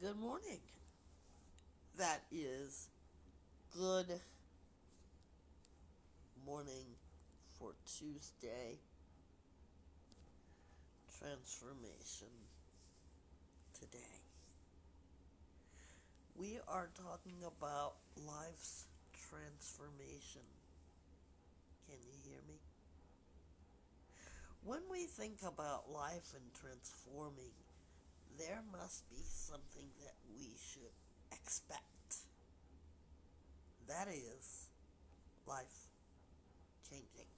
Good morning. That is good morning for Tuesday transformation today. We are talking about life's transformation. Can you hear me? When we think about life and transforming, there must be something that we should expect. That is life changing.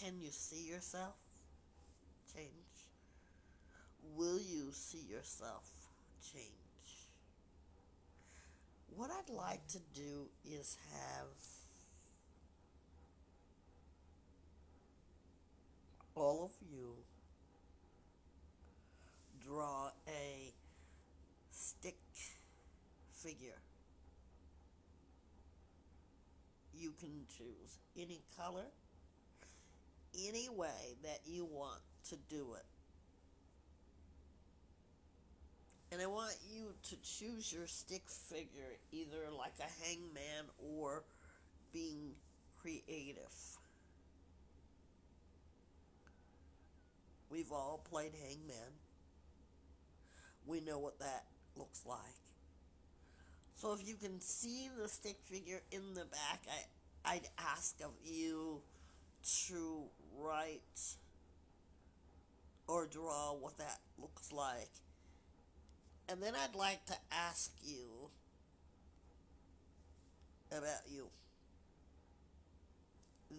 Can you see yourself change? Will you see yourself change? What I'd like to do is have all of you draw a stick figure. You can choose any color, any way that you want to do it. And I want you to choose your stick figure either like a hangman or being creative. We've all played hangman. We know what that looks like. So if you can see the stick figure in the back, I'd ask of you to write or draw what that looks like. And then I'd like to ask you about you.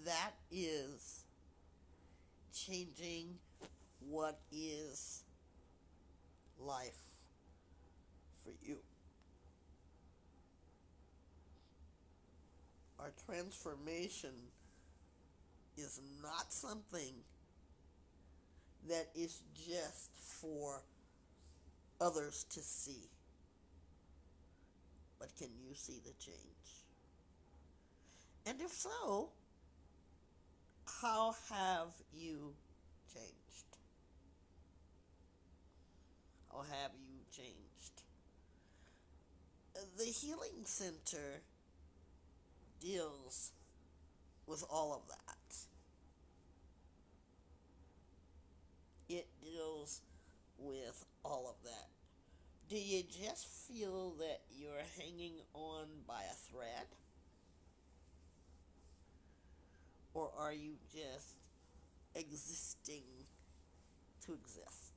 That is changing what is life for you. Our transformation is not something that is just for others to see. But can you see the change? And if so, how have you changed? How have you changed? The Healing Center deals with all of that. It deals with all of that. Do you just feel that you're hanging on by a thread? Or are you just existing to exist?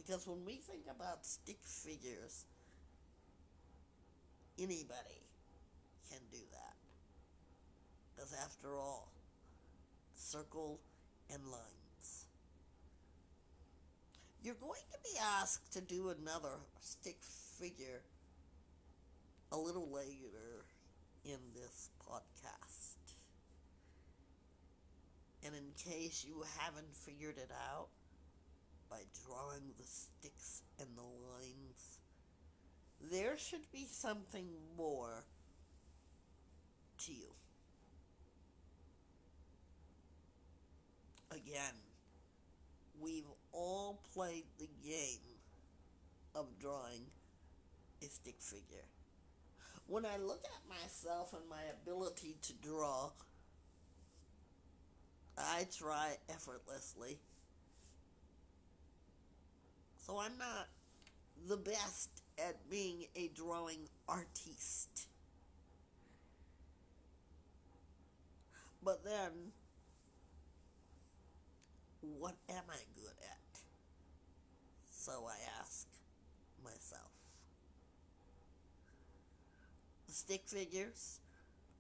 Because when we think about stick figures, anybody can do that. Because after all, circle and lines. You're going to be asked to do another stick figure a little later in this podcast. And in case you haven't figured it out, by drawing the sticks and the lines, there should be something more to you. Again, we've all played the game of drawing a stick figure. When I look at myself and my ability to draw, I try effortlessly. So I'm not the best at being a drawing artiste. But then, what am I good at? So I ask myself. The stick figures,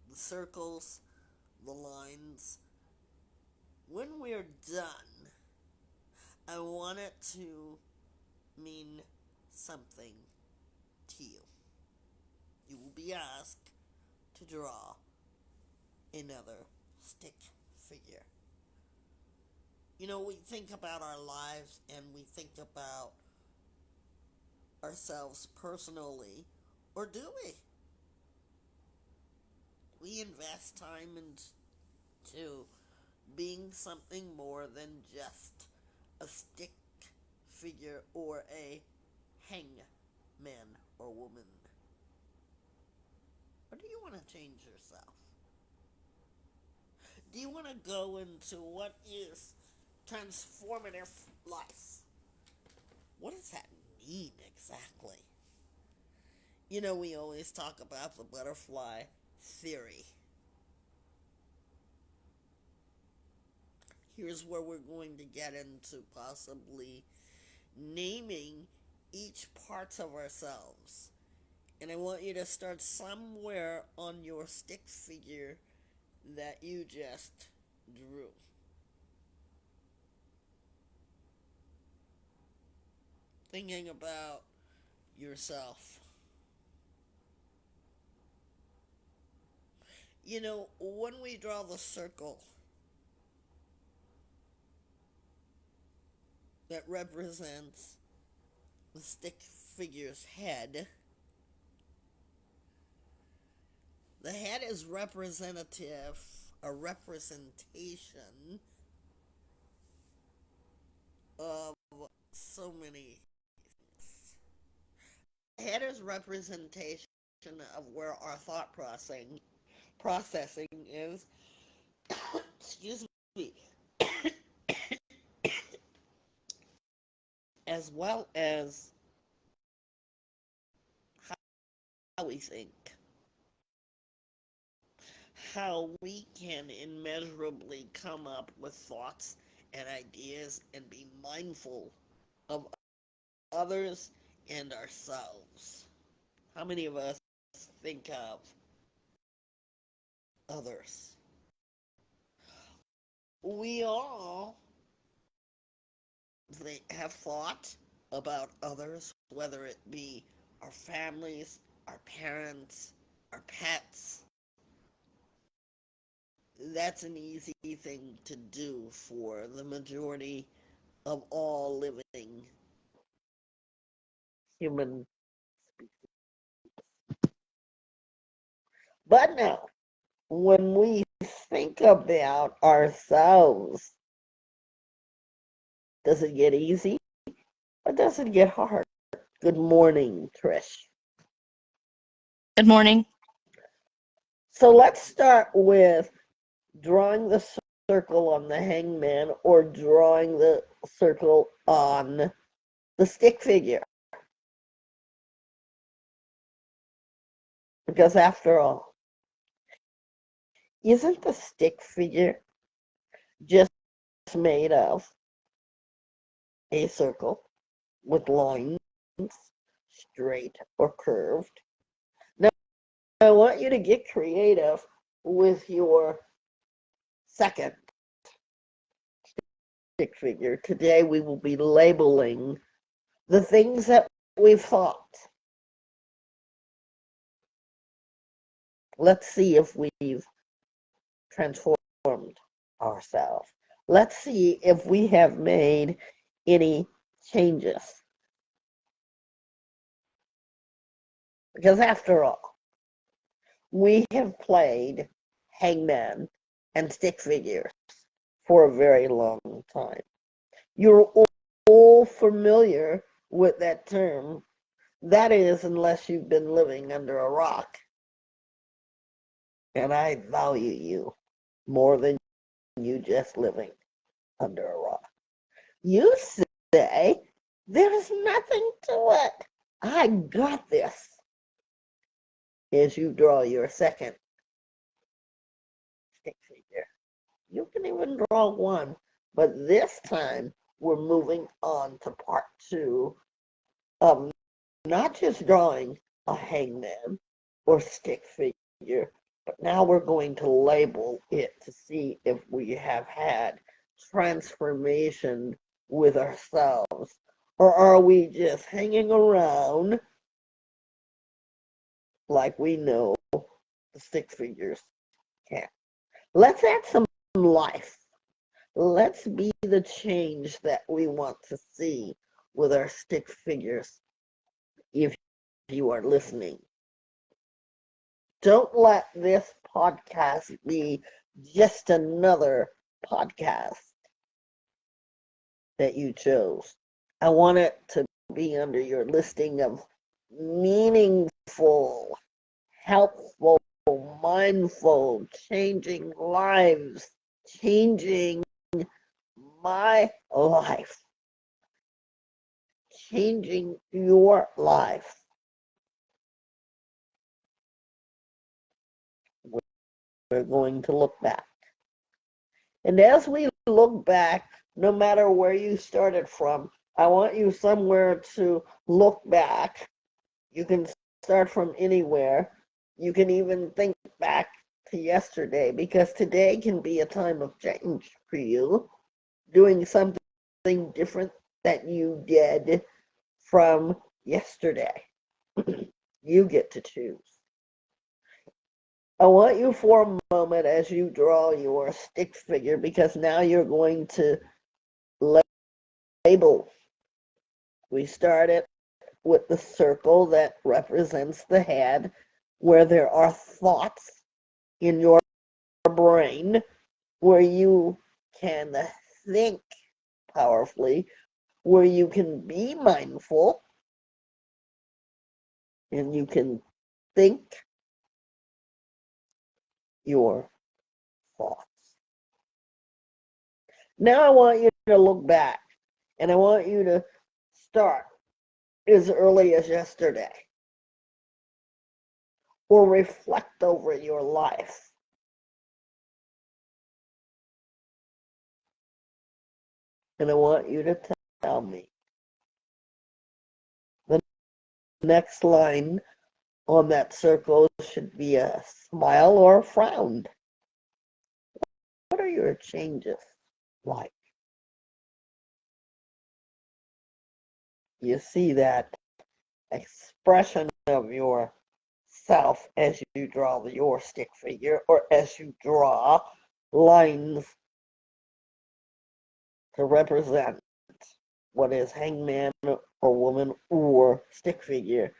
the circles, the lines. When we're done, I want it to mean something to you. You will be asked to draw another stick figure. You know, we think about our lives and we think about ourselves personally, or do we? We invest time into being something more than just a stick figure or a hangman or woman? Or do you want to change yourself? Do you want to go into what is transformative life? What does that mean exactly? You know, we always talk about the butterfly theory. Here's where we're going to get into possibly naming each part of ourselves. And I want you to start somewhere on your stick figure that you just drew. Thinking about yourself. You know, when we draw the circle that represents the stick figure's head, the head is representative, a representation of so many things. The head is representation of where our thought processing is. Excuse me. As well as how we think, how we can immeasurably come up with thoughts and ideas and be mindful of others and ourselves. How many of us think of others? We all have thought about others, whether it be our families, our parents, our pets. That's an easy thing to do for the majority of all living human species. But now, when we think about ourselves, does it get easy or does it get hard? Good morning, Trish. Good morning. So let's start with drawing the circle on the hangman or drawing the circle on the stick figure. Because after all, isn't the stick figure just made of a circle with lines, straight or curved? Now, I want you to get creative with your second stick figure. Today we will be labeling the things that we've thought. Let's see if we've transformed ourselves. Let's see if we have made any changes. Because after all, we have played hangman and stick figures for a very long time. You're all familiar with that term. That is, unless you've been living under a rock. And I value you more than you just living under a rock. You say, there's nothing to it. I got this. As you draw your second stick figure. You can even draw one, but this time we're moving on to part two of not just drawing a hangman or stick figure, but now we're going to label it to see if we have had transformation with ourselves, or are we just hanging around like we know the stick figures can? Let's add some life. Let's be the change that we want to see with our stick figures. If you are listening, don't let this podcast be just another podcast that you chose. I want it to be under your listing of meaningful, helpful, mindful, changing lives, changing my life, changing your life. We're going to look back. And as we look back, no matter where you started from, I want you somewhere to look back. You can start from anywhere. You can even think back to yesterday, because today can be a time of change for you, doing something different that you did from yesterday. You get to choose. I want you for a moment as you draw your stick figure, because now you're going to label. We started with the circle that represents the head, where there are thoughts in your brain, where you can think powerfully, where you can be mindful, and you can think your thoughts. Now I want you to look back, and I want you to start as early as yesterday, or reflect over your life. And I want you to tell me the next line on that circle should be a smile or a frown. What are your changes like? You see that expression of yourself as you draw your stick figure, or as you draw lines to represent what is hangman or woman or stick figure.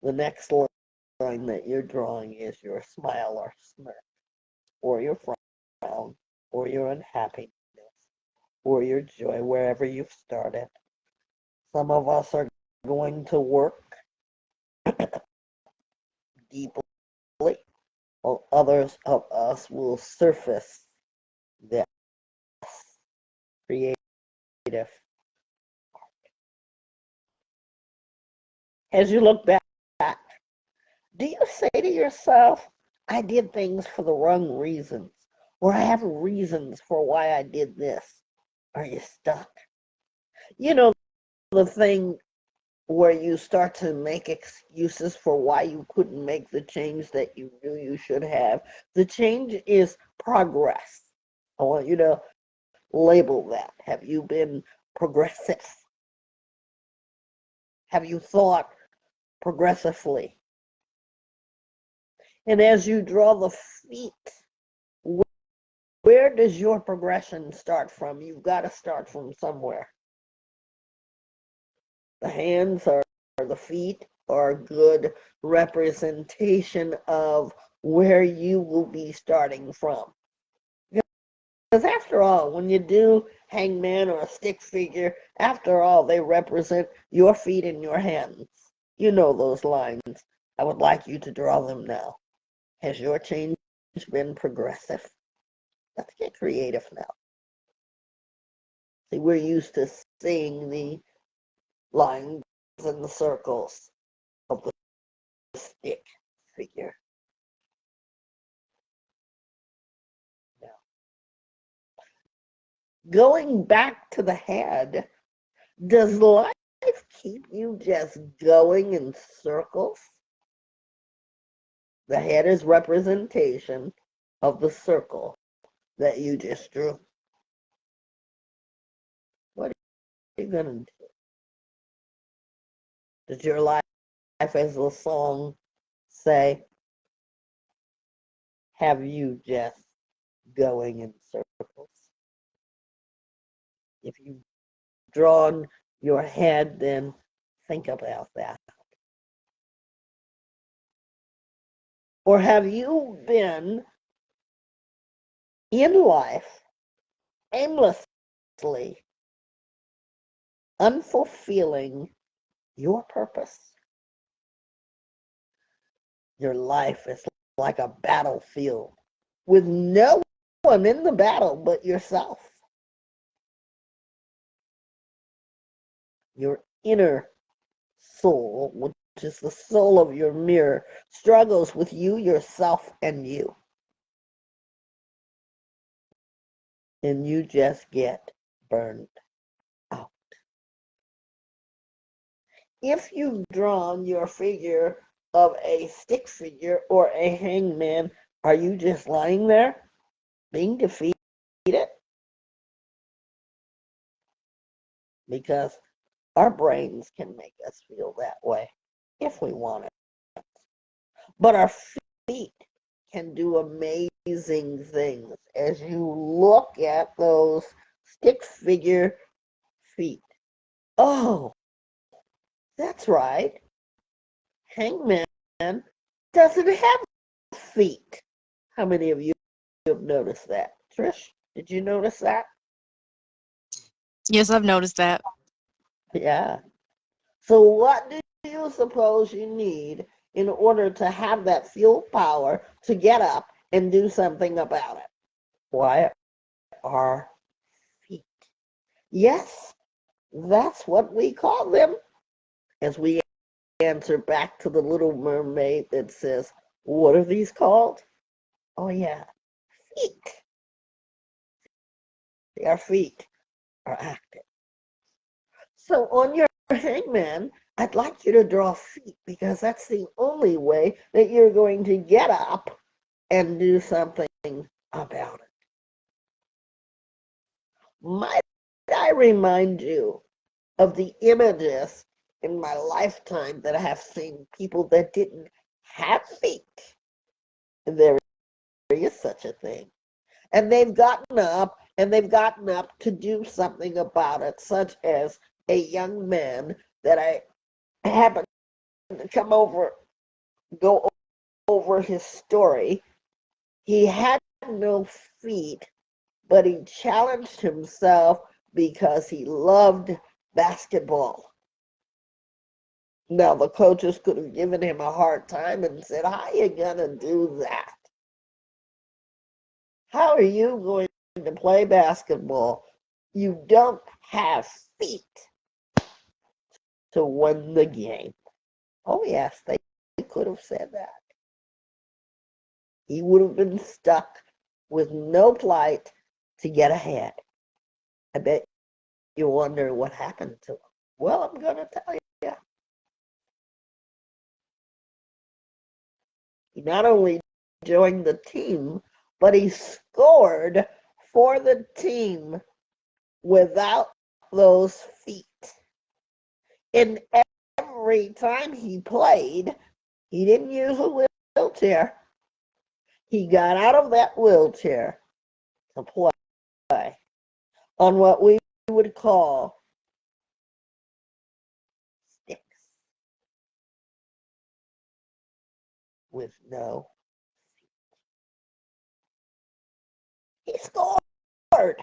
The next line that you're drawing is your smile or smirk, or your frown, or your unhappiness, or your joy, wherever you've started. Some of us are going to work deeply, while others of us will surface this creative. As you look back, do you say to yourself, I did things for the wrong reasons, or I have reasons for why I did this? Are you stuck? You know, the thing where you start to make excuses for why you couldn't make the change that you knew you should have. The change is progress. I want you to label that. Have you been progressive? Have you thought progressively? And as you draw the feet, where does your progression start from? You've got to start from somewhere. The hands or the feet are a good representation of where you will be starting from. Because after all, when you do hangman or a stick figure, after all, they represent your feet and your hands. You know those lines. I would like you to draw them now. Has your change been progressive? Let's get creative now. See, we're used to seeing the lines and the circles of the stick figure. Now, going back to the head, does life keep you just going in circles? The head is representation of the circle that you just drew. What are you going to do? Does your life, as the song say, have you just going in circles? If you've drawn your head, then think about that. Or have you been in life aimlessly, unfulfilling your purpose. Your life is like a battlefield with no one in the battle but yourself. Your inner soul, which is the soul of your mirror, struggles with you, yourself, and you. And you just get burned out. If you've drawn your figure of a stick figure or a hangman, are you just lying there being defeated? Because our brains can make us feel that way if we want it. But our feet can do amazing things as you look at those stick figure feet. Oh, that's right. Hangman doesn't have feet. How many of you have noticed that? Trish, did you notice that? Yes, I've noticed that. Yeah. So what do you suppose you need in order to have that fuel power to get up and do something about it? Why, our feet. Yes, that's what we call them. As we answer back to the little mermaid that says, what are these called? Oh yeah, feet. Our feet are active. So on your hangman, I'd like you to draw feet because that's the only way that you're going to get up and do something about it. Might I remind you of the images in my lifetime that I have seen people that didn't have feet? There is such a thing. And they've gotten up to do something about it, such as a young man that I happened to go over his story. He had no feet, but he challenged himself because he loved basketball. Now, the coaches could have given him a hard time and said, how are you going to do that? How are you going to play basketball? You don't have feet to win the game. Oh, yes, they could have said that. He would have been stuck with no plight to get ahead. I bet you wonder what happened to him. Well, I'm going to tell you. He not only joined the team, but he scored for the team without those feet. And every time he played, he didn't use a wheelchair. He got out of that wheelchair to play on what we would call sticks with no. He scored,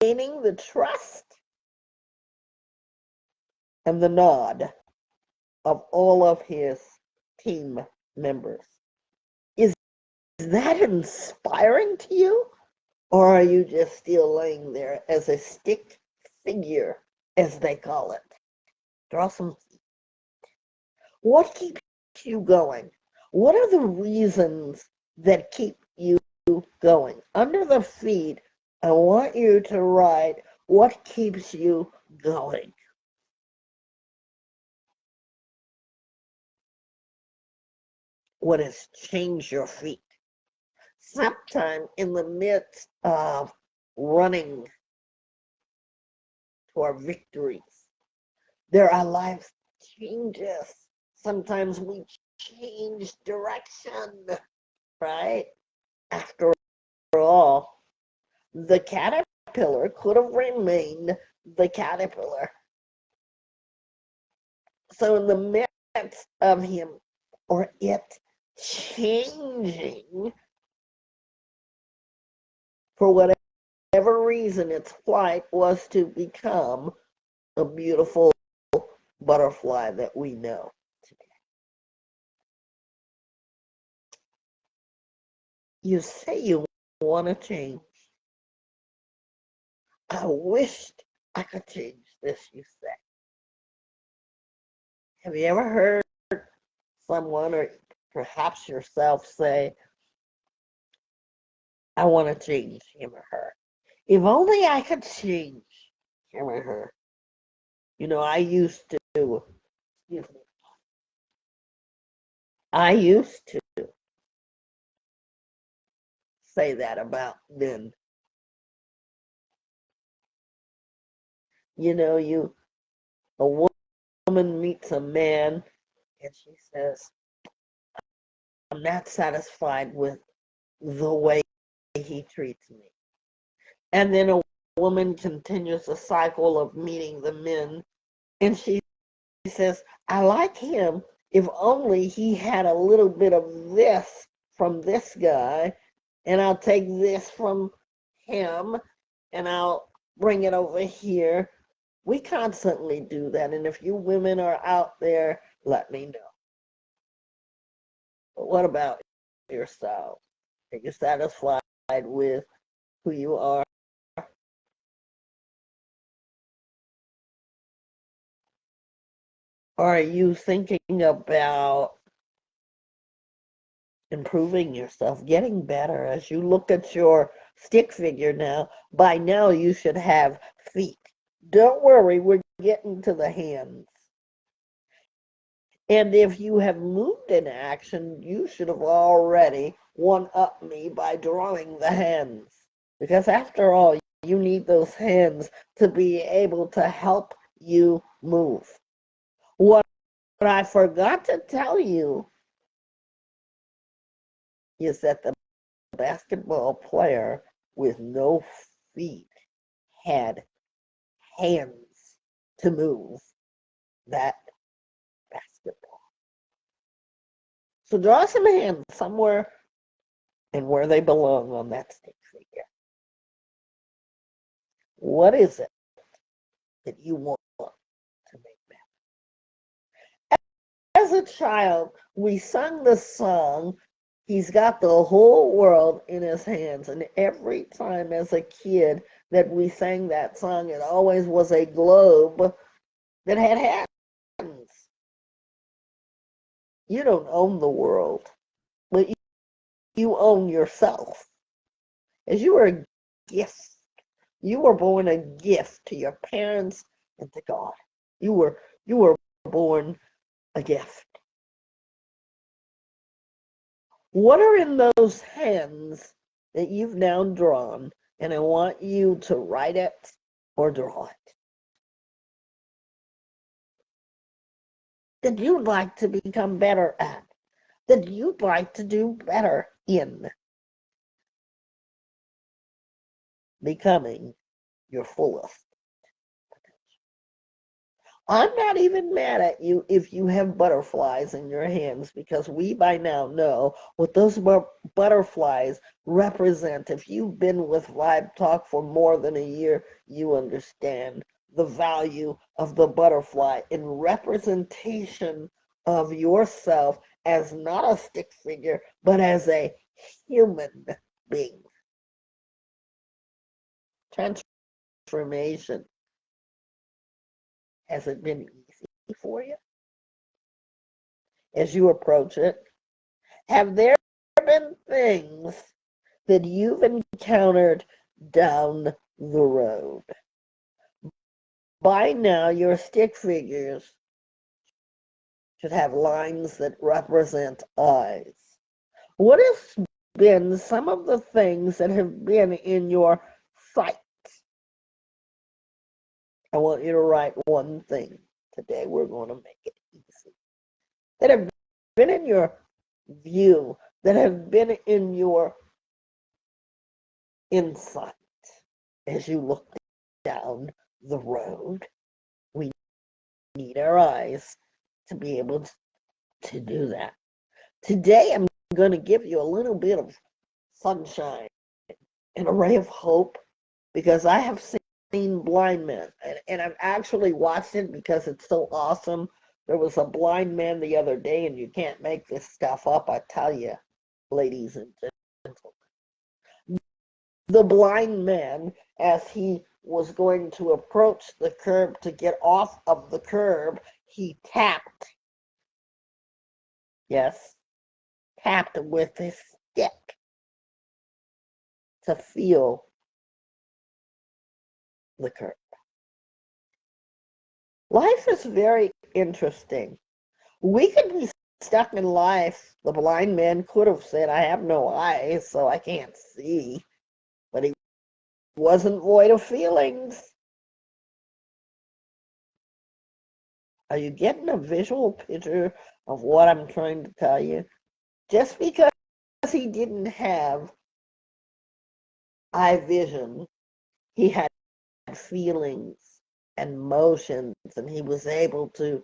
gaining the trust and the nod of all of his team members. Is that inspiring to you? Or are you just still laying there as a stick figure, as they call it? Draw some. What keeps you going? What are the reasons that keep you going? Under the feet, I want you to write what keeps you going. What has changed your feet? Sometime in the midst of running to our victories, there are life changes. Sometimes we change direction, right? After all, the caterpillar could have remained the caterpillar. So in the midst of him or it changing, For whatever reason, its flight was to become a beautiful butterfly that we know today. You say you want to change. I wished I could change this, you say. Have you ever heard someone or perhaps yourself say, I want to change him or her? If only I could change him or her. You know, I used to, I used to say that about men. You know, a woman meets a man and she says, I'm not satisfied with the way he treats me. And then a woman continues the cycle of meeting the men and she says, I like him if only he had a little bit of this from this guy, and I'll take this from him and I'll bring it over here. We constantly do that, and if you women are out there, let me know. But what about yourself? Are you satisfied with who you are? Or are you thinking about improving yourself, getting better? As you look at your stick figure now, by now you should have feet. Don't worry, we're getting to the hands. And if you have moved in action, you should have already one-upped me by drawing the hands. Because after all, you need those hands to be able to help you move. What I forgot to tell you is that the basketball player with no feet had hands to move that basketball. So draw some hands somewhere and where they belong on that stick figure. What is it that you want to make better? As a child, we sung the song, He's Got the Whole World in His Hands. And every time as a kid that we sang that song, it always was a globe that had hands. You don't own the world, but you own yourself. As you were a gift, you were born a gift to your parents and to God. You were born a gift. What are in those hands that you've now drawn? And I want you to write it or draw it. That you'd like to become better at. That you'd like to do better in. Becoming your fullest. I'm not even mad at you if you have butterflies in your hands, because we by now know what those butterflies represent. If you've been with Vibe Talk for more than a year, you understand the value of the butterfly in representation of yourself as not a stick figure, but as a human being. Transformation. Has it been easy for you as you approach it? Have there been things that you've encountered down the road? By now, your stick figures should have lines that represent eyes. What have been some of the things that have been in your sight? I want you to write one thing. Today we're going to make it easy. That have been in your view, that have been in your insight as you look down the road. We need our eyes to be able to do that. Today I'm going to give you a little bit of sunshine and a ray of hope, because I have seen blind men, and I've actually watched it because it's so awesome. There was a blind man the other day, and you can't make this stuff up, I tell you, ladies and gentlemen. The blind man, as he was going to approach the curb to get off of the curb, he tapped, yes, tapped with his stick to feel the curb. Life is very interesting. We could be stuck in life. The blind man could have said, I have no eyes, so I can't see. But he wasn't void of feelings. Are you getting a visual picture of what I'm trying to tell you? Just because he didn't have eye vision, he had feelings and motions, and he was able to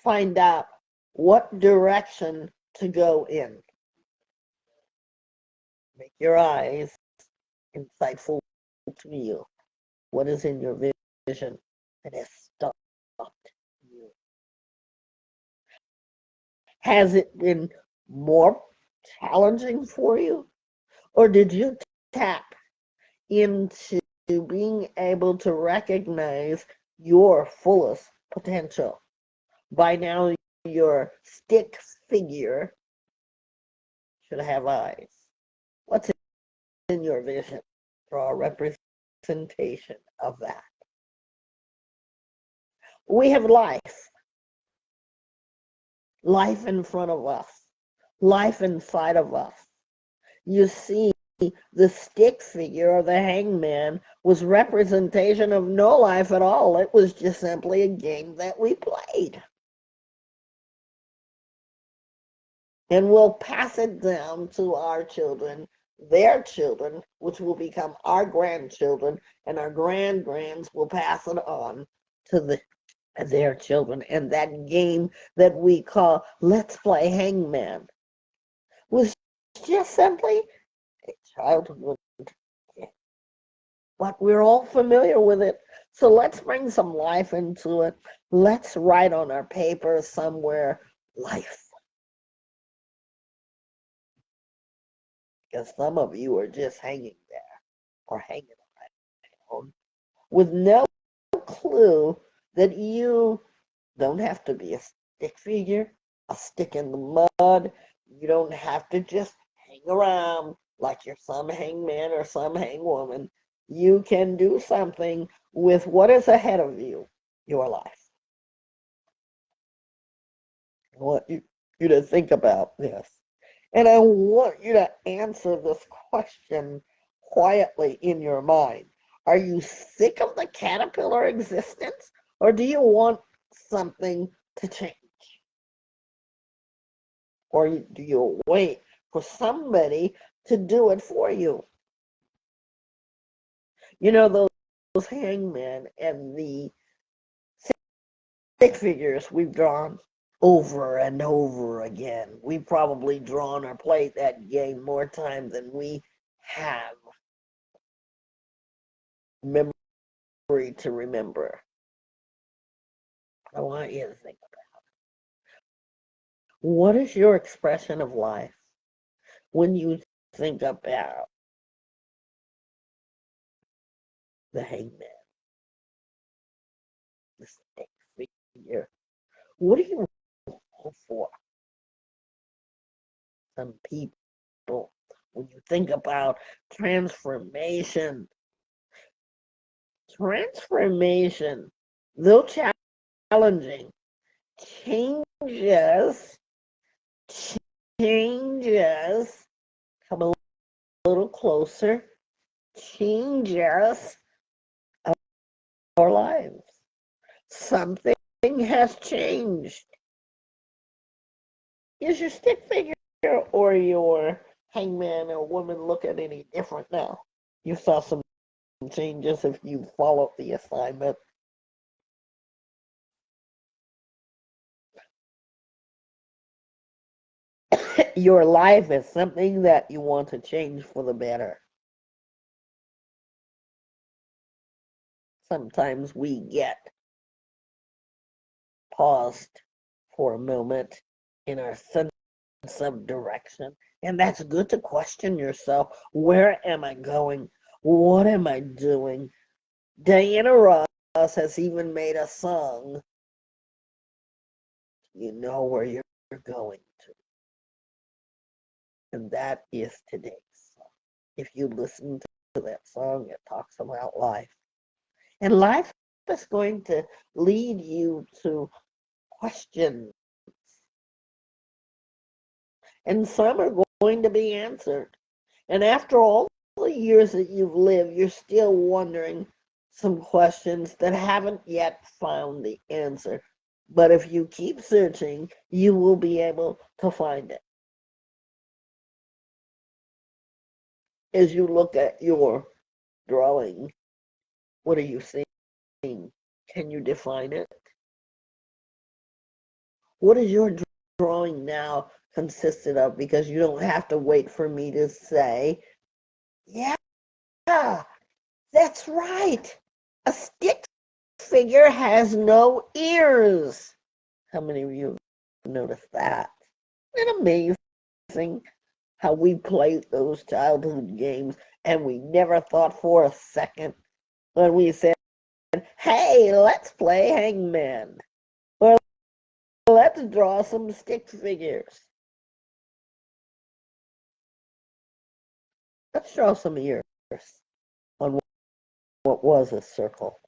find out what direction to go in. Make your eyes insightful to you. What is in your vision that has stopped you? Has it been more challenging for you? Or did you tap into being able to recognize your fullest potential? By now, your stick figure should have eyes. What's in your vision? Draw a representation of that. We have life in front of us, life inside of us. You see, the stick figure or the hangman was representation of no life at all. It was just simply a game that we played. And we'll pass it down to our children, their children, which will become our grandchildren, and our grandgrands will pass it on to their children. And that game that we call Let's Play Hangman was just simply a childhood game. But we're all familiar with it. So let's bring some life into it. Let's write on our paper somewhere life. Because some of you are just hanging there or hanging around with no clue that you don't have to be a stick figure, a stick in the mud. You don't have to just hang around like you're some hangman or some hangwoman. You can do something with what is ahead of you, your life. I want you to think about this. And I want you to answer this question quietly in your mind. Are you sick of the caterpillar existence, or do you want something to change? Or do you wait for somebody to do it for you? You know, those hangmen and the stick figures we've drawn over and over again. We've probably drawn or played that game more times than we have memory to remember. I want you to think about what is your expression of life when you think about the hangman, the stick figure. What do you hope for? Some people, when you think about transformation, though challenging, changes, changes, come a little closer, changes our lives. Something has changed. Is your stick figure or your hangman or woman looking any different now? You saw some changes if you followed the assignment. Your life is something that you want to change for the better. sometimes we get paused for a moment in our sense of direction. And that's good to question yourself. Where am I going? What am I doing? Diana Ross has even made a song. You know where you're going to. And that is today's song. If you listen to that song, it talks about life. And life is going to lead you to questions. And some are going to be answered. And after all the years that you've lived, you're still wondering some questions that haven't yet found the answer. But if you keep searching, you will be able to find it. As you look at your drawing, what are you seeing? Can you define it? What is your drawing now consisted of? Because you don't have to wait for me to say, yeah, that's right. A stick figure has no ears. How many of you have noticed that? Isn't it amazing how we played those childhood games and we never thought for a second when we said, hey, let's play hangman. Or let's draw some stick figures. Let's draw some ears on what was a circle.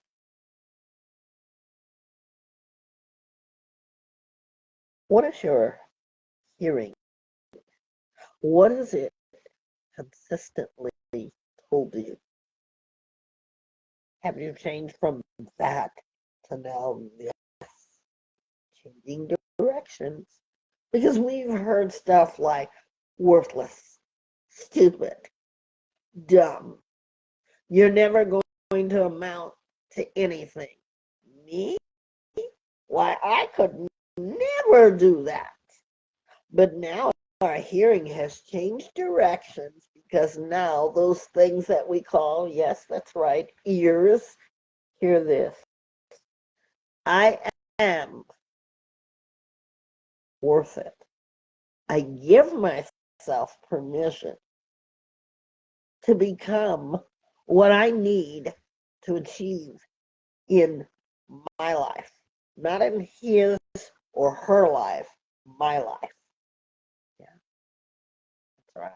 What is your hearing? What is it consistently told you? Have you changed from that to now this? Changing directions. Because we've heard stuff like worthless, stupid, dumb. You're never going to amount to anything. Me? Why, I could never do that. But now our hearing has changed directions because now those things that we call, yes, that's right, ears, hear this. I am worth it. I give myself permission to become what I need to achieve in my life, not in his or her life, my life. Yeah, that's right.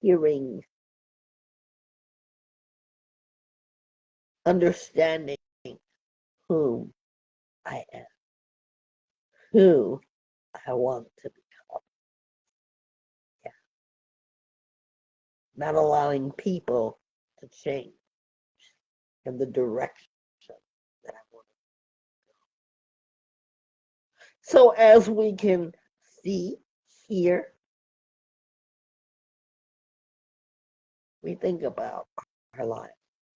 Hearing, understanding whom I am, who I want to become. Yeah. Not allowing people to change in the direction that I want to go. So as we can see, hear, we think about our life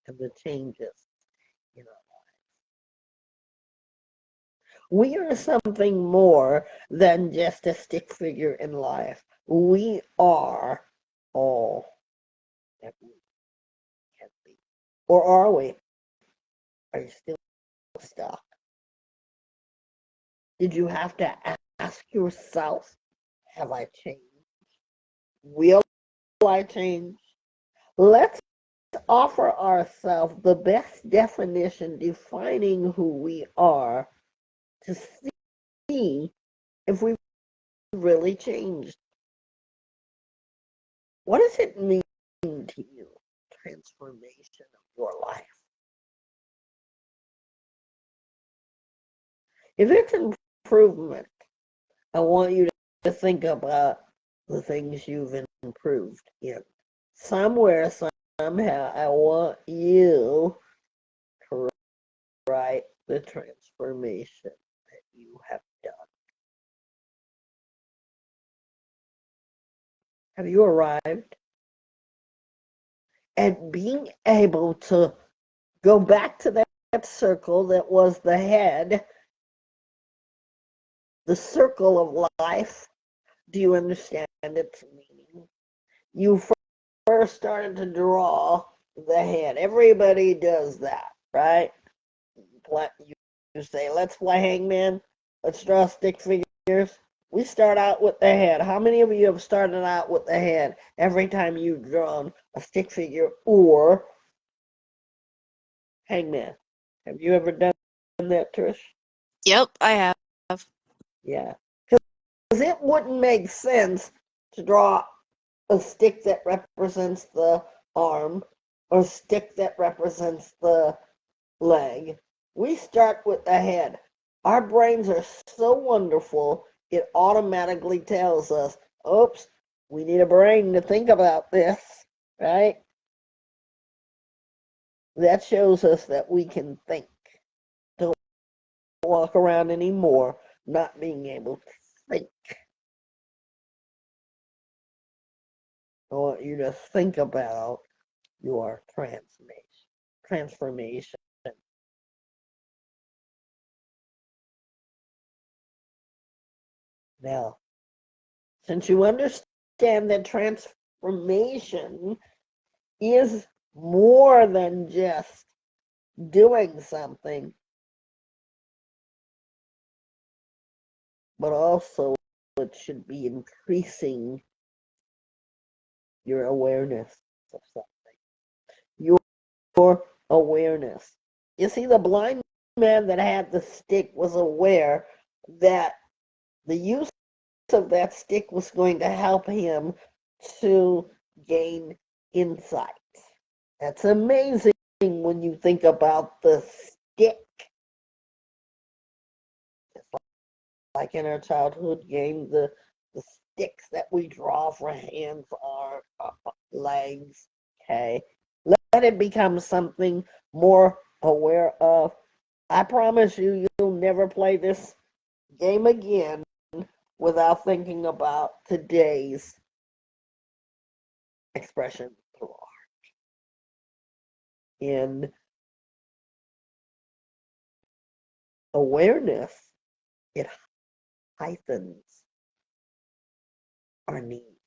and the changes in our life. We are something more than just a stick figure in life. We are all that we can be. Or are we? Are you still stuck? Did you have to ask yourself, have I changed? Will I change? Let's offer ourselves the best definition defining who we are to see if we really changed. What does it mean to you? Transformation of your life. If it's improvement, I want you to think about the things you've improved in. Somewhere, somehow, I want you to write the transformation that you have done. Have you arrived at being able to go back to that circle that was the head, the circle of life? Do you understand its meaning? You first started to draw the head. Everybody does that, right? You say, let's play hangman. Let's draw stick figures. We start out with the head. How many of you have started out with the head every time you've drawn a stick figure or hangman? Have you ever done that, Trish? Yep, I have. Yeah. Because it wouldn't make sense to draw a stick that represents the arm or a stick that represents the leg. We start with the head. Our brains are so wonderful, it automatically tells us, oops, we need a brain to think about this, right? That shows us that we can think. Don't walk around anymore not being able to think. I want you to think about your transformation. Now, since you understand that transformation is more than just doing something, but also it should be increasing your awareness of something. Your awareness. You see, the blind man that had the stick was aware that the use of that stick was going to help him to gain insight. That's amazing when you think about the stick. It's like in our childhood game, the sticks that we draw for hands, arms, legs. Okay, let it become something more aware of. I promise you, you'll never play this game again without thinking about today's expression through art. In awareness, it heightens our need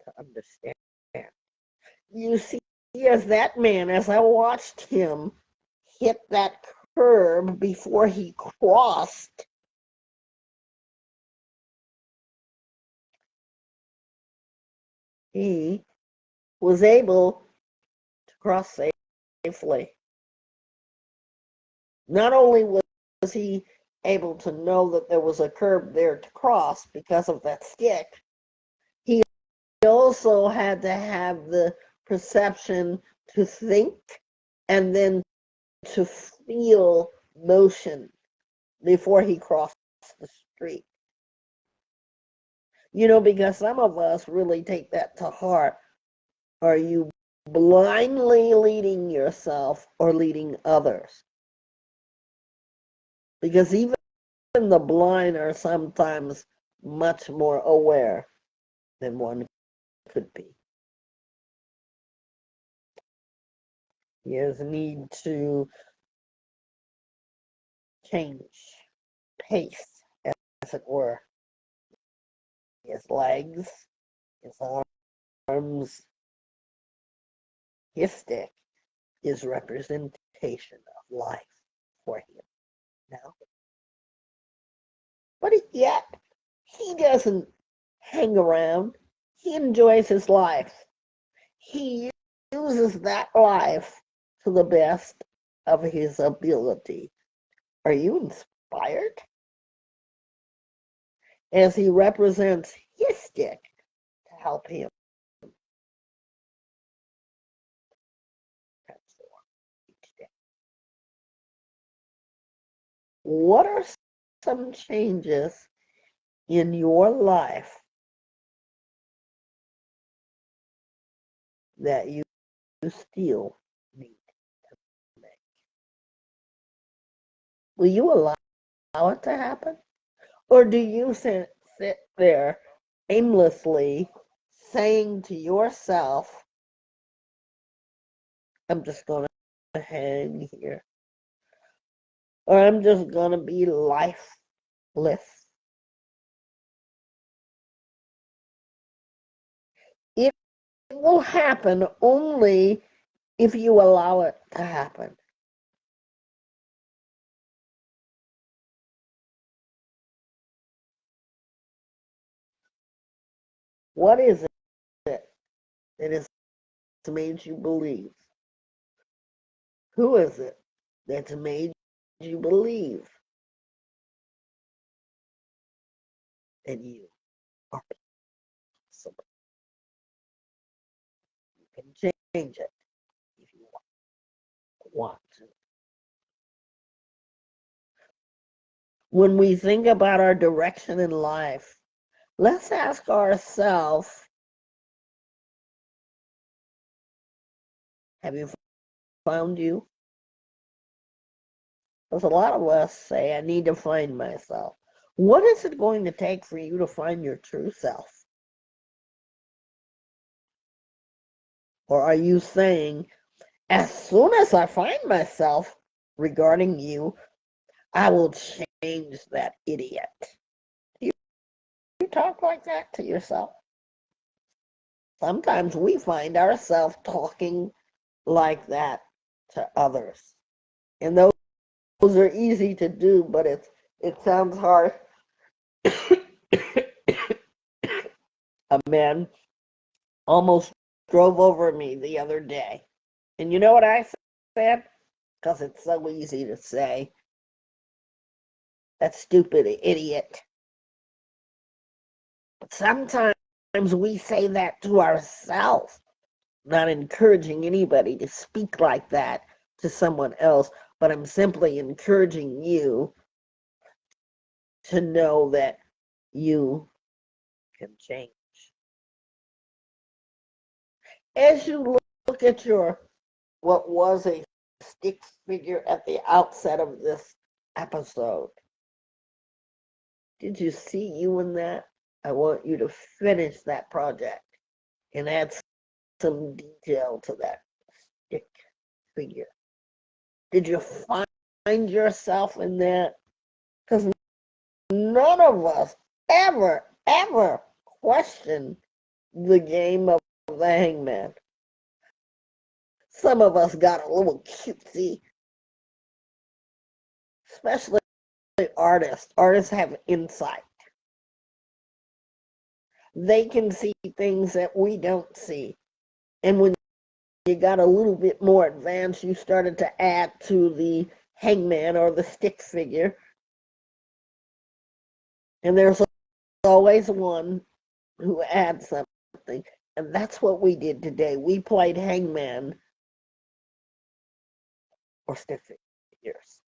to understand. You see, as that man, as I watched him hit that curb before he crossed, he was able to cross safely. Not only was he able to know that there was a curb there to cross because of that stick, he also had to have the perception to think and then to feel motion before he crossed the street. You know, because some of us really take that to heart. Are you blindly leading yourself or leading others? Because even the blind are sometimes much more aware than one could be. He has need to change pace, as it were. His legs, his arms, his stick is representation of life for him now. But yet, he doesn't hang around. He enjoys his life. He uses that life to the best of his ability. Are you inspired? As he represents his stick to help him transform each day. What are some changes in your life that you still need to make? Will you allow it to happen? Or do you sit there aimlessly saying to yourself, I'm just going to hang here, or I'm just going to be lifeless? If will happen only if you allow it to happen. What is it that has made you believe? Who is it that's made you believe that you are possible? You can change it if you want to. When we think about our direction in life, let's ask ourselves, have you found you? Because a lot of us say, I need to find myself. What is it going to take for you to find your true self? Or are you saying, as soon as I find myself regarding you, I will change that idiot? Do you talk like that to yourself? Sometimes we find ourselves talking like that to others. And those are easy to do, but it sounds hard. A man almost drove over me the other day. And you know what I said? Because it's so easy to say, that stupid idiot. But sometimes we say that to ourselves, not encouraging anybody to speak like that to someone else, but I'm simply encouraging you to know that you can change. As you look at your what was a stick figure at the outset of this episode, did you see you in that? I want you to finish that project and add some detail to that stick figure. Did you find yourself in that? Because none of us ever question the game of the hangman. Some of us got a little cutesy, especially artists. Artists have insight. They can see things that we don't see. And when you got a little bit more advanced, you started to add to the hangman or the stick figure. And there's always one who adds something. And that's what we did today. We played hangman or stick figures.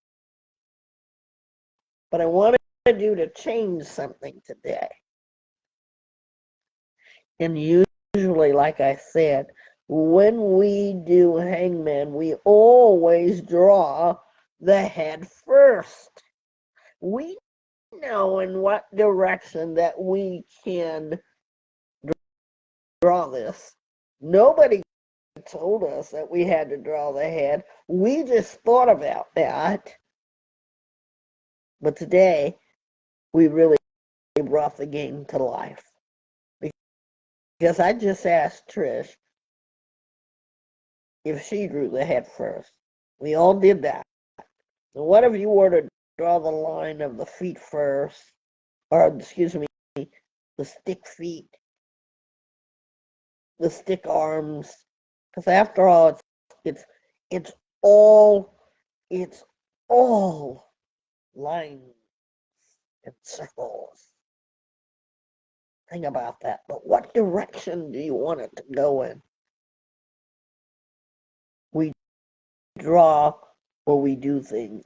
But I wanted you to change something today. And usually, like I said, when we do hangman, we always draw the head first. We know in what direction that we can draw this. Nobody told us that we had to draw the head. We just thought about that. But today, we really brought the game to life. Because I just asked Trish if she drew the head first. We all did that. And what if you were to draw the line of the feet first, or excuse me, the stick feet, the stick arms? Because after all, it's it's all it's all lines and circles. Think about that. But what direction do you want it to go in? We draw or we do things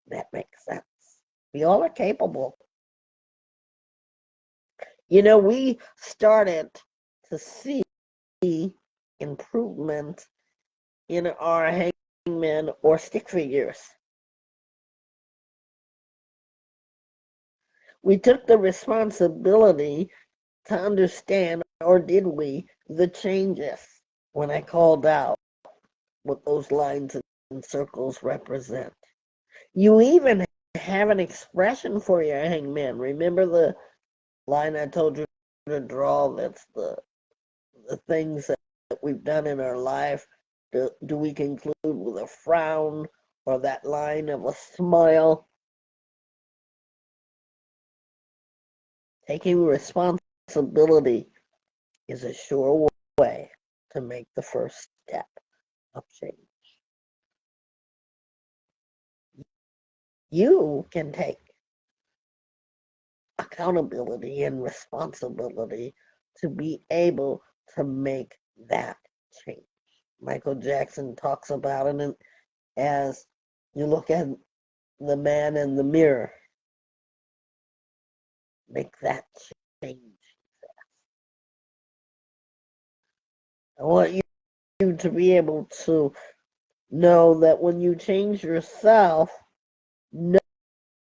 that make sense. We all are capable. You know, we started to see improvement in our hangman or stick figures. We took the responsibility to understand, or did we, the changes when I called out what those lines and circles represent. You even have an expression for your hangman. Remember the line I told you to draw? That's the things that that we've done in our life, do we conclude with a frown or that line of a smile? Taking responsibility is a sure way to make the first step of change. You can take accountability and responsibility to be able to make that change. Michael Jackson talks about it as you look at the man in the mirror. Make that change. I want you to be able to know that when you change yourself, no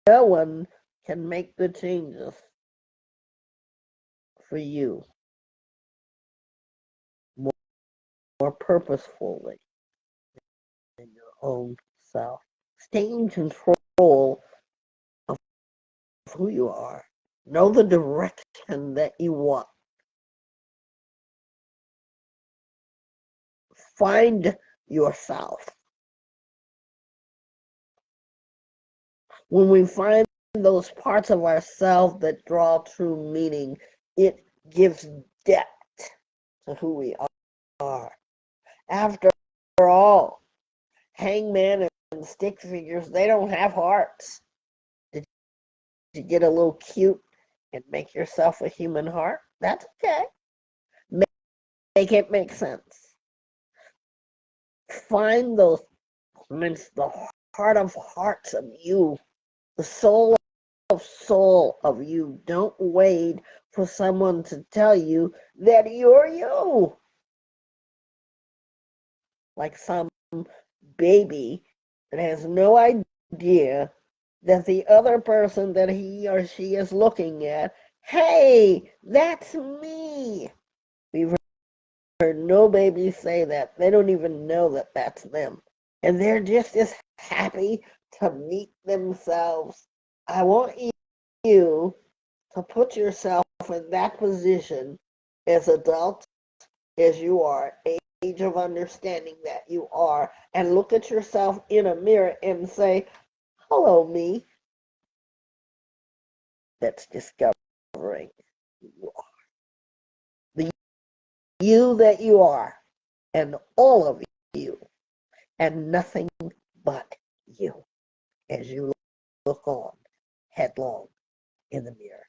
one can make the changes for you more purposefully than your own self. Stay in control of who you are. Know the direction that you want. Find yourself. When we find those parts of ourselves that draw true meaning, it gives depth to who we are. After all, hangman and stick figures, they don't have hearts. Did you get a little cute and make yourself a human heart? That's okay. Make it make sense. Find those moments, the heart of hearts of you, the soul of you. Don't wait for someone to tell you that you're you. Like some baby that has no idea that the other person that he or she is looking at, hey, that's me. We've heard no babies say that. They don't even know that that's them. And they're just as happy to meet themselves. I want you to put yourself in that position as adults as you are, age of understanding that you are, and look at yourself in a mirror and say, hello, me. That's discovering who you are. The you that you are, and all of you, and nothing but you as you look on headlong in the mirror.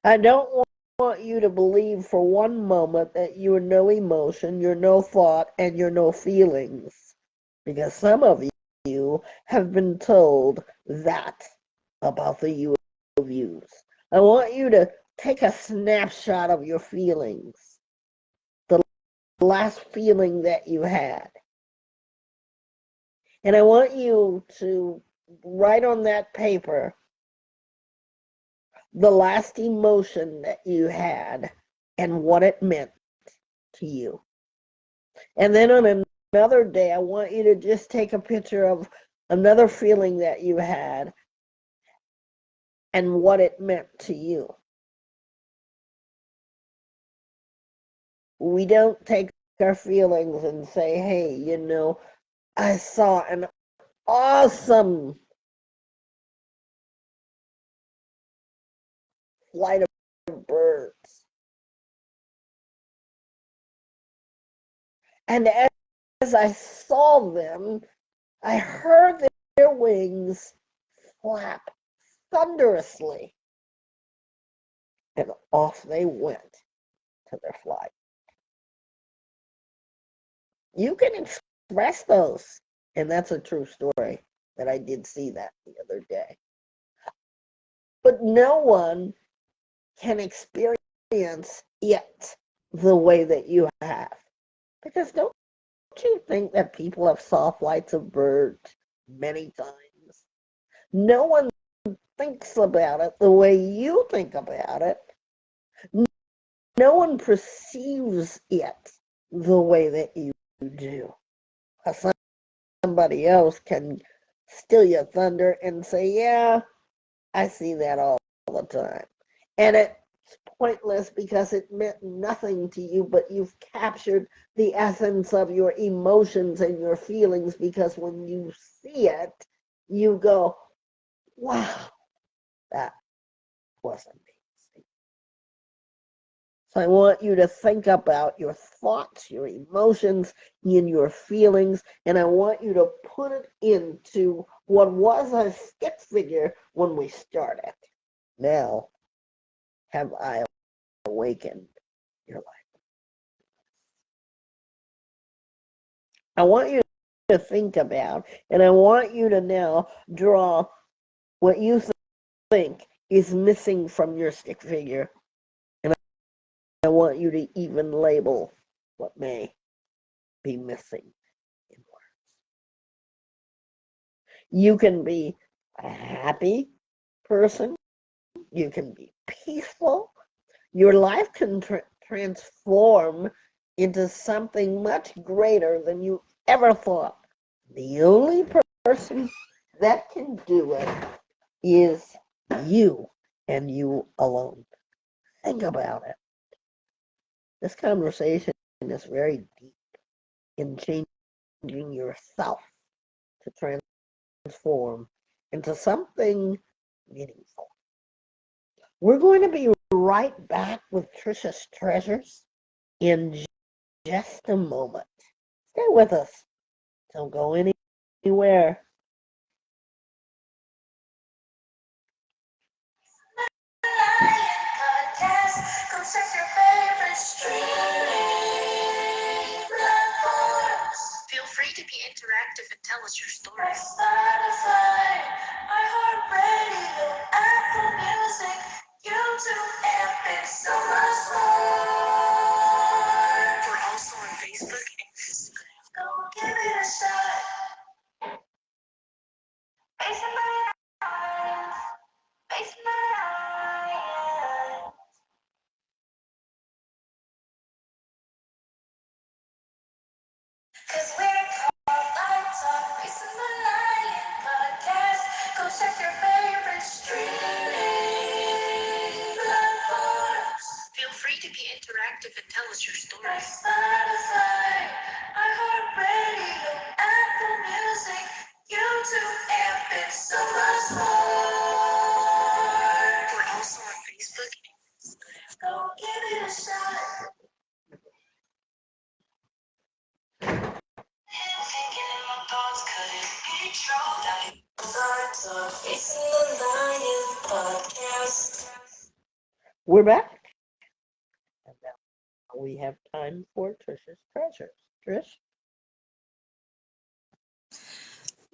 I don't want you to believe for one moment that you're no emotion, you're no thought, and you're no feelings. Because some of you have been told that about the you of yous. I want you to take a snapshot of your feelings, the last feeling that you had. And I want you to write on that paper the last emotion that you had and what it meant to you. And then on another day, I want you to just take a picture of another feeling that you had and what it meant to you. We don't take our feelings and say, hey, I saw an awesome flight of birds. And as I saw them, I heard their wings flap thunderously. And off they went to their flight. You can express those. And that's a true story that I did see that the other day. But no one can experience it the way that you have. Because don't you think that people have saw flights of birds many times? No one thinks about it the way you think about it. No one perceives it the way that you do. Somebody else can steal your thunder and say, yeah, I see that all the time. And it's pointless because it meant nothing to you, but you've captured the essence of your emotions and your feelings because when you see it, you go, wow, that was amazing. So I want you to think about your thoughts, your emotions, and your feelings, and I want you to put it into what was a stick figure when we started. Now, have I awakened your life? I want you to think about, and I want you to now draw what you think is missing from your stick figure, and I want you to even label what may be missing in words. You can be a happy person, you can be peaceful, your life can transform into something much greater than you ever thought. The only person that can do it is you and you alone. Think about it. This conversation is very deep in changing yourself to transform into something meaningful. We're going to be right back with Trisha's Treasures in just a moment. Stay with us. Don't go anywhere. Feel free to be interactive and tell us your story. Spotify, iHeartRadio, Apple Music, YouTube, and so much more. We're also on Facebook and Instagram. Go give it a shot. Facing my eyes, facing my eyes. Cause we're called Vibe Talk, Facing the Lion podcast. Go check your favorite streaming platforms. Feel free to be interactive and tell us your story. Spotify, iHeartRadio, Apple Music, YouTube, and so much more. We're also on Facebook and Instagram. Go give it a shot. Thinking my thoughts couldn't be true. That Facing the Lion podcast. We're back. And now we have time for Trisha's Treasures. Trish?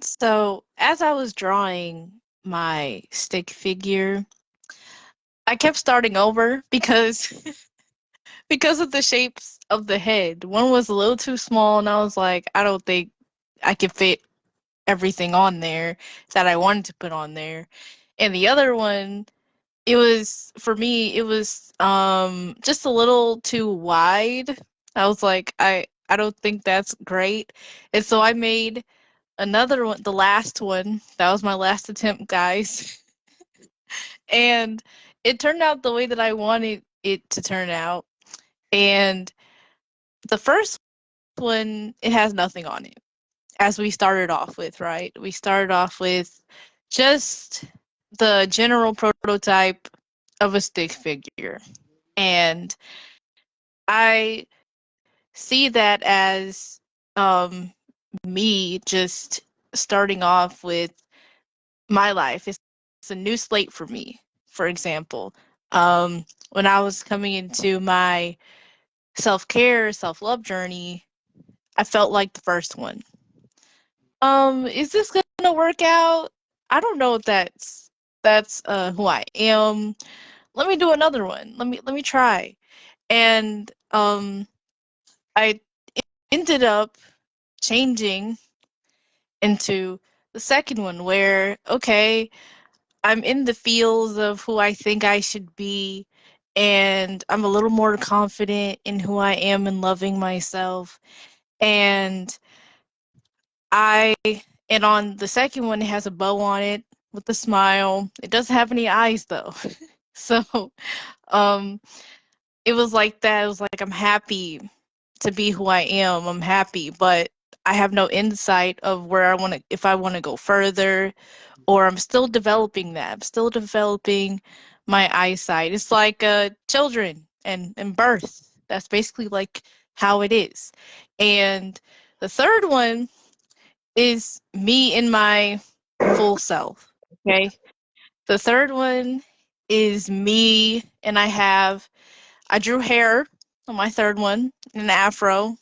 So, as I was drawing my stick figure, I kept starting over because because of the shapes of the head. One was a little too small and I was like, I don't think I could fit everything on there that I wanted to put on there. And the other one, it was for me, it was just a little too wide. I was like, I don't think that's great. And so I made another one, the last one. That was my last attempt, guys. And it turned out the way that I wanted it to turn out. And the first one, it has nothing on it, as we started off with, right? We started off with just the general prototype of a stick figure. And I see that as me just starting off with my life. It's a new slate for me, for example. When I was coming into my self care, self love journey, I felt like the first one. Is this gonna work out? I don't know if that's who I am. Let me do another one. Let me try. And I ended up changing into the second one where, okay, I'm in the feels of who I think I should be, and I'm a little more confident in who I am and loving myself. And I and on the second one, it has a bow on it with a smile. It doesn't have any eyes though. So, um, it was like that. It was like I'm happy to be who I am. I'm happy, but I have no insight of where I want to, if I want to go further, or I'm still developing that. I'm still developing my eyesight. It's like children and birth. That's basically like how it is. And the third one is me in my full self. Okay. The third one is me, and I drew hair on my third one, an afro.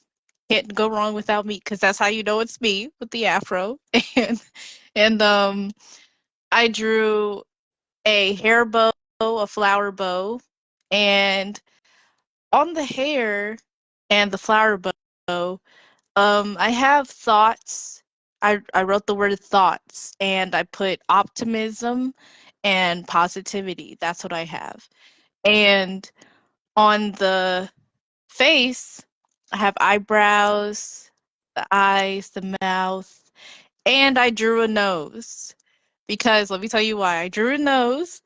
Can't go wrong without me because that's how you know it's me with the afro. And I drew a hair bow, a flower bow, and on the hair and the flower bow, I have thoughts. I wrote the word thoughts and I put optimism and positivity. That's what I have. And on the face, I have eyebrows, the eyes, the mouth, and I drew a nose. Because let me tell you why. I drew a nose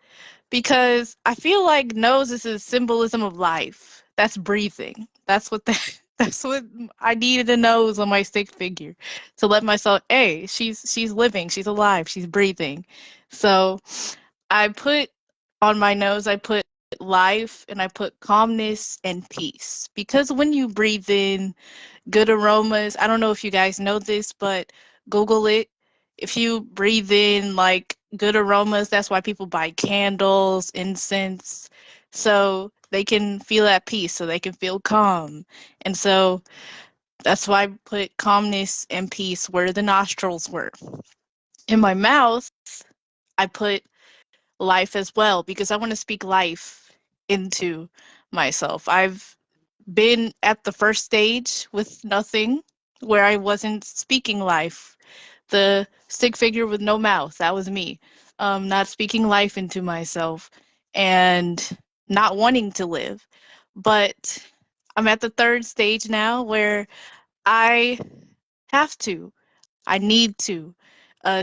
because I feel like nose is a symbolism of life. That's breathing. That's what that that's what I needed a nose on my stick figure to let myself, hey, she's living, she's alive, she's breathing. So I put on my nose, I put life and I put calmness and peace. Because when you breathe in good aromas, I don't know if you guys know this, but Google it. If you breathe in like good aromas, that's why people buy candles, incense, so they can feel at peace, so they can feel calm. And so that's why I put calmness and peace where the nostrils were. In my mouth, I put life as well because I want to speak life into myself. I've been at the first stage with nothing where I wasn't speaking life. The stick figure with no mouth, that was me. Not speaking life into myself and not wanting to live. But I'm at the third stage now where I have to. I need to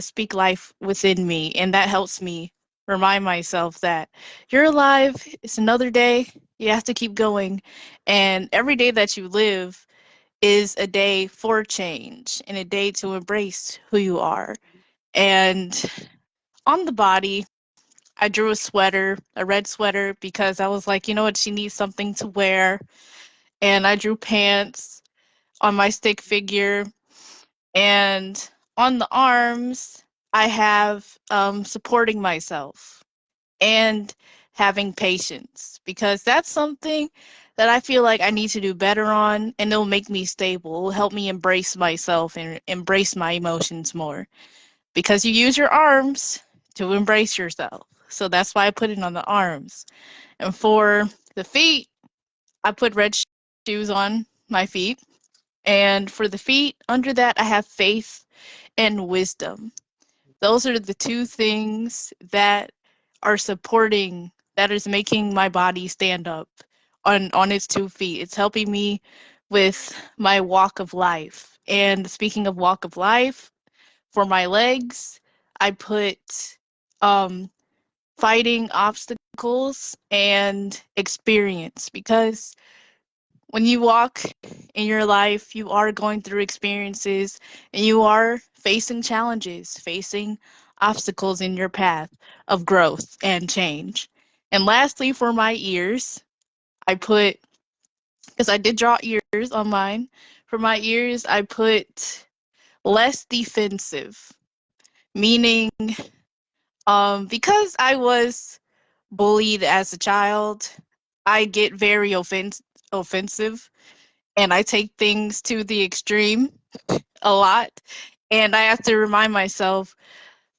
speak life within me, and that helps me remind myself that you're alive. It's another day. You have to keep going, and every day that you live is a day for change and a day to embrace who you are. And on the body, I drew a sweater, a red sweater, because I was like, you know what, she needs something to wear. And I drew pants on my stick figure. And on the arms, I have supporting myself and having patience because that's something that I feel like I need to do better on, and it'll make me stable. It'll help me embrace myself and embrace my emotions more because you use your arms to embrace yourself. So that's why I put it on the arms. And for the feet, I put red shoes on my feet. And for the feet, under that, I have faith and wisdom. Those are the two things that are supporting, that is making my body stand up on its 2 feet. It's helping me with my walk of life. And speaking of walk of life, for my legs, I put um, fighting obstacles and experience because when you walk in your life, you are going through experiences and you are facing challenges, facing obstacles in your path of growth and change. And lastly, for my ears, I put, because I did draw ears on mine, for my ears, I put less defensive, meaning because I was bullied as a child, I get very offensive and I take things to the extreme a lot. And I have to remind myself,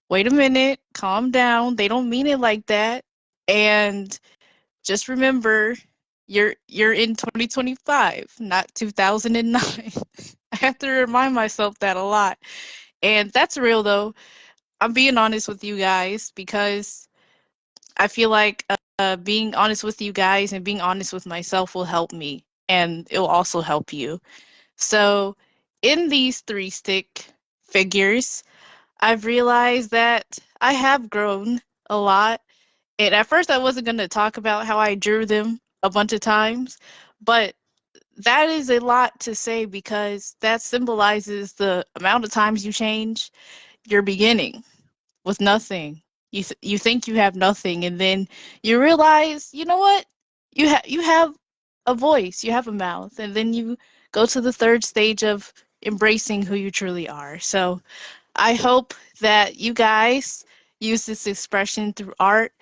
wait a minute, calm down. They don't mean it like that. And just remember you're in 2025, not 2009. I have to remind myself that a lot. And that's real though. I'm being honest with you guys because I feel like being honest with you guys and being honest with myself will help me and it will also help you. So, in these three stick figures, I've realized that I have grown a lot And at first, I wasn't going to talk about how I drew them a bunch of times, but that is a lot to say because that symbolizes the amount of times you change your beginning with nothing. You think you have nothing, and then you realize, you know what? You have a voice, you have a mouth, and then you go to the third stage of embracing who you truly are. So I hope that you guys use this expression through art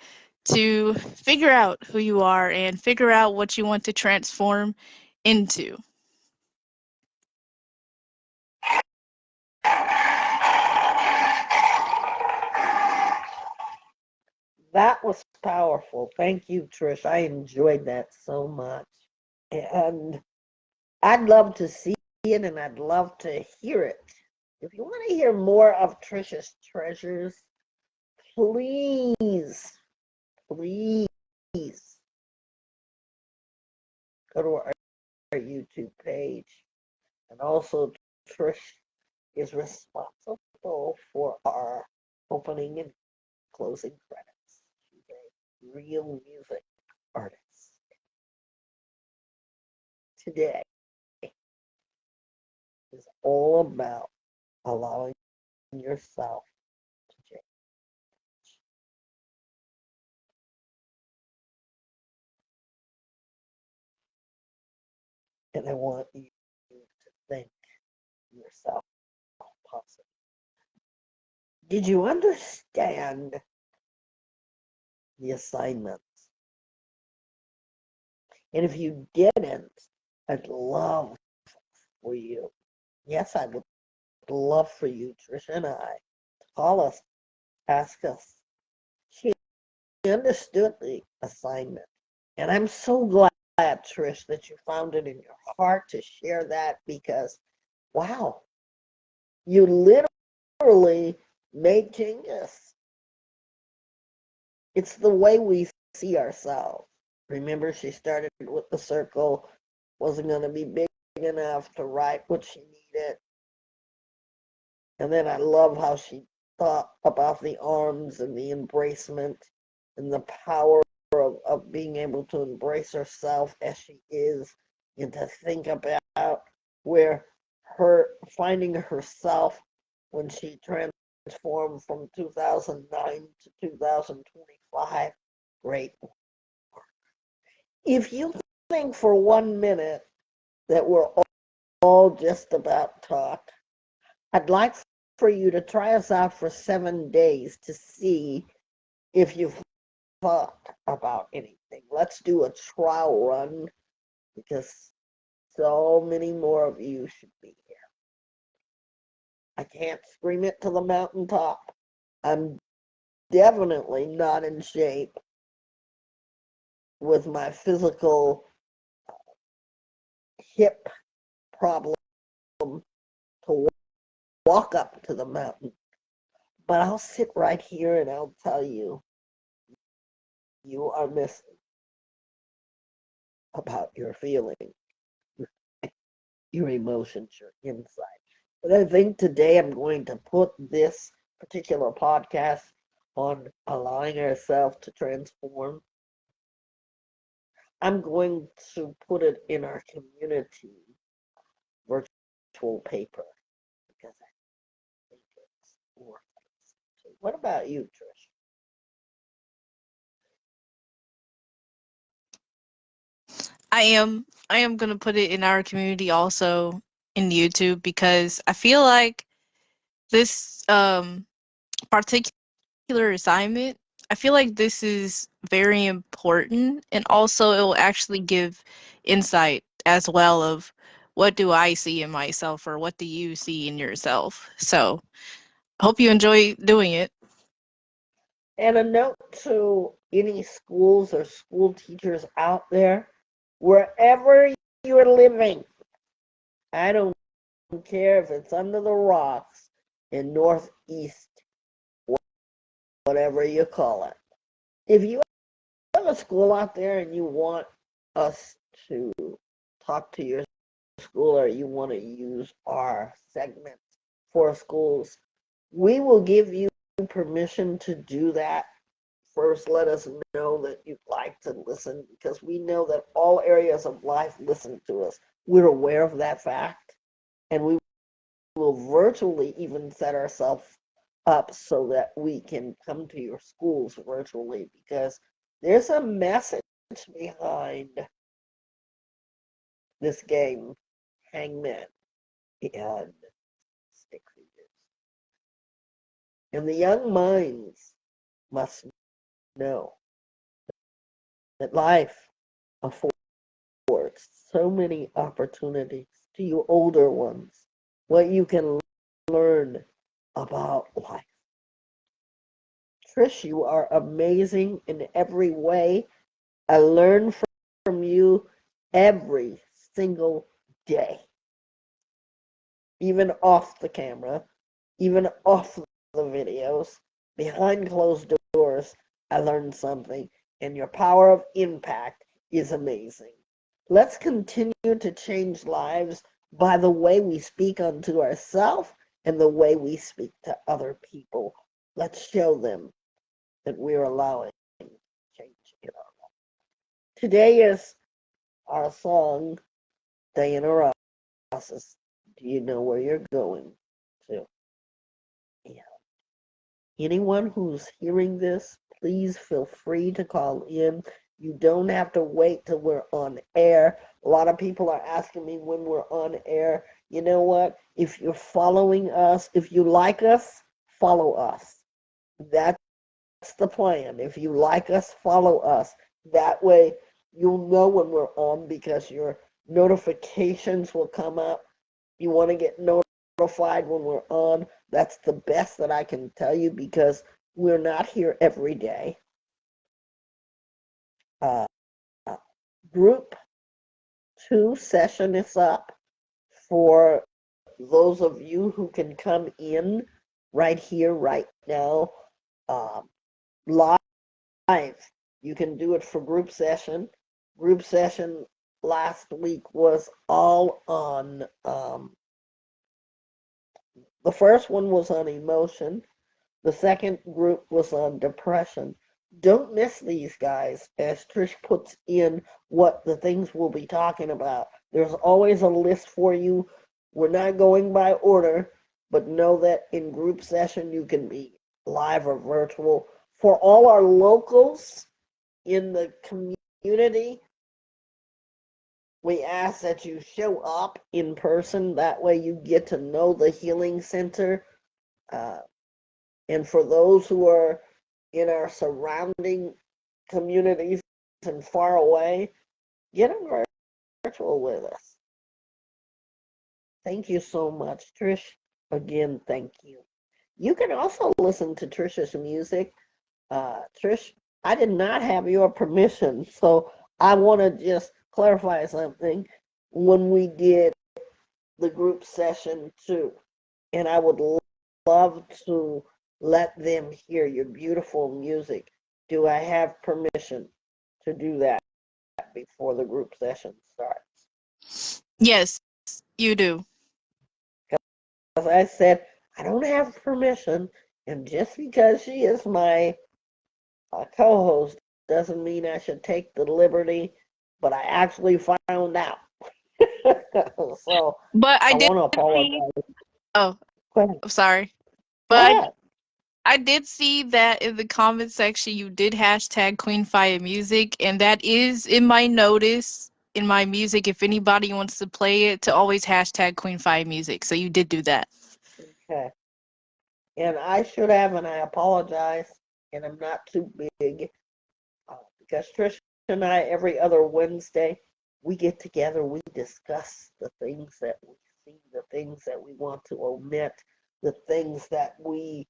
to figure out who you are and figure out what you want to transform into. That was powerful. Thank you, Trish. I enjoyed that so much. And I'd love to see it and I'd love to hear it. If you want to hear more of Trisha's treasures, please, please go to our YouTube page. And also, Trish is responsible for our opening and closing credits. She's a real music artist. Today is all about allowing yourself to change. And I want you to think yourself possible. Did you understand the assignments? And if you didn't, I'd love for you. Yes, I would love for you, Trisha and I, to call us, ask us. She understood the assignment. And I'm so glad, Trish, that you found it in your heart to share that because, wow, you literally made changes. It's the way we see ourselves. Remember, she started with the circle, wasn't going to be big enough to write what she needed. And then I love how she thought about the arms and the embracement and the power of being able to embrace herself as she is and to think about where her finding herself when she transformed from 2009 to 2025. Great. If you think for 1 minute that we're all just about talk, I'd like for you to try us out for 7 days to see if you've thought about anything. Let's do a trial run because so many more of you should be here. I can't scream it to the mountaintop. I'm definitely not in shape with my physical hip problem to walk up to the mountain. But I'll sit right here and I'll tell you, you are missing about your feelings, your emotions, your insight. But I think today I'm going to put this particular podcast on allowing ourselves to transform. I'm going to put it in our community virtual paper because I think it's worth it. What about you, Trish? I am gonna put it in our community also in YouTube because I feel like this particular assignment, I feel like this is very important and also it will actually give insight as well of what do I see in myself or what do you see in yourself. So I hope you enjoy doing it. And a note to any schools or school teachers out there, wherever you're living, I don't care if it's under the rocks in Northeast, whatever you call it. If you have a school out there and you want us to talk to your school or you want to use our segment for schools, we will give you permission to do that first let us know that you'd like to listen, because we know that all areas of life listen to us. We're aware of that fact, and we will virtually even set ourselves up so that we can come to your schools virtually, because there's a message behind this game, Hangman and Stick Figures. And the young minds must know that life affords so many opportunities to you older ones, what you can learn about life. Trish, you are amazing in every way. I learn from you every single day, even off the camera, even off the videos, behind closed doors. I learned something, and your power of impact is amazing. Let's continue to change lives by the way we speak unto ourselves and the way we speak to other people. Let's show them that we're allowing change in our life. Today is our song, Diana Ross's Do You Know Where You're Going To? Yeah. Anyone who's hearing this, please feel free to call in. You don't have to wait till we're on air. A lot of people are asking me when we're on air. You know what? If you're following us, if you like us, follow us. That's the plan. If you like us, follow us. That way you'll know when we're on, because your notifications will come up. You want to get notified when we're on. That's the best that I can tell you, because we're not here every day. Uh, Group 2 session is up for those of you who can come in right here, right now, live. You can do it for group session. Group session last week was all on, the first one was on emotion. The second group was on depression. Don't miss these guys as Trish puts in what the things we'll be talking about. There's always a list for you. We're not going by order, but know that in group session you can be live or virtual. For all our locals in the community, we ask that you show up in person. That way you get to know the healing center. Uh, and for those who are in our surrounding communities and far away, get them virtual with us. Thank you so much, Trish. Again, thank you. You can also listen to Trish's music. Trish, I did not have your permission, so I want to just clarify something. When we did the group session too, and I would love to let them hear your beautiful music. Do I have permission to do that before the group session starts? Yes, you do. As I said, I don't have permission, and just because she is my co-host doesn't mean I should take the liberty, but I actually found out. So But I I did want to see. apologize. Oh, Go ahead. I'm sorry. Go But ahead. I did see that in the comment section you did hashtag Queen Fire Music, and that is in my notice in my music. If anybody wants to play it, to always hashtag Queen Fire Music. So you did do that. Okay. And I should have, and I apologize, and I'm not too big, because Trish and I, every other Wednesday, we get together, we discuss the things that we see, the things that we want to omit, the things that we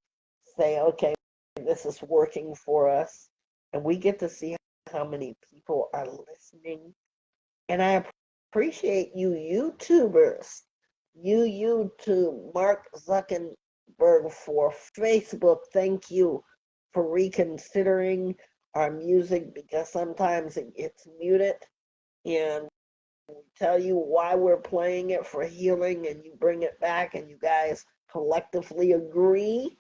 say, okay, this is working for us, and we get to see how many people are listening. And I appreciate you YouTubers, you YouTube, Mark Zuckerberg for Facebook. Thank you for reconsidering our music, because sometimes it gets muted, and we tell you why we're playing it for healing, and you bring it back, and you guys collectively agree.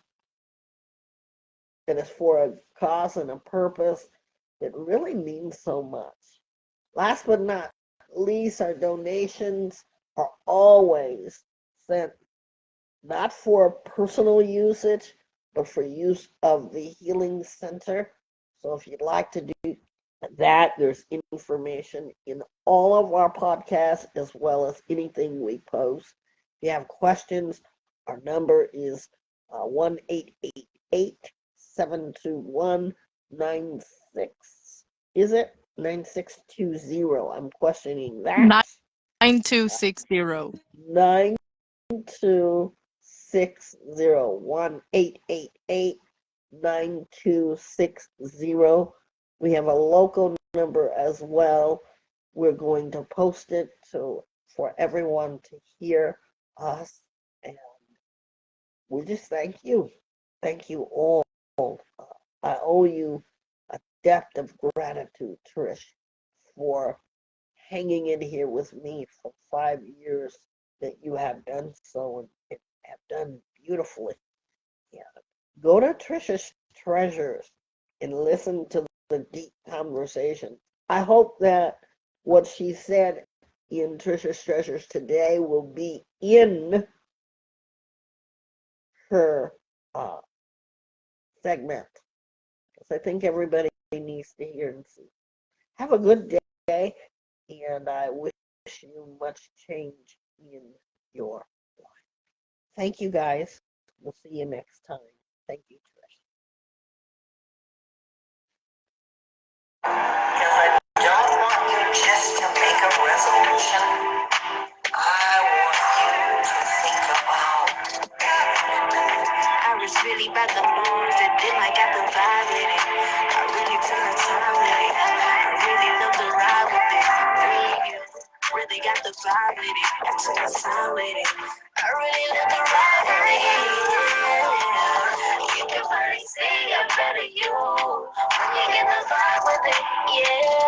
that is for a cause and a purpose that really means so much. Last but not least, our donations are always sent not for personal usage, but for use of the Healing Center. So if you'd like to do that, there's information in all of our podcasts as well as anything we post. If you have questions, our number is 1 888 721 Is it 9620? I'm questioning that. 9260. 9260. We have a local number as well. We're going to post it so for everyone to hear us. And we just thank you. Thank you all. I owe you a depth of gratitude, Trish, for hanging in here with me for 5 years that you have done so and have done beautifully. Yeah. Go to Trisha's Treasures and listen to the deep conversation. I hope that what she said in Trisha's Treasures today will be in her uh, segment. Because I think everybody needs to hear and see. Have a good day, and I wish you much change in your life. Thank you, guys. We'll see you next time. Thank you, Trish. Because I don't want you just to make a resolution. I want you to think about. I was really about the moves that did I got the vibe with it. I really took my time with it. I really love the ride with it. Really got the vibe with it. I took my time with it. I really love the ride with it. You can finally see a better you when you get the vibe with it. Yeah.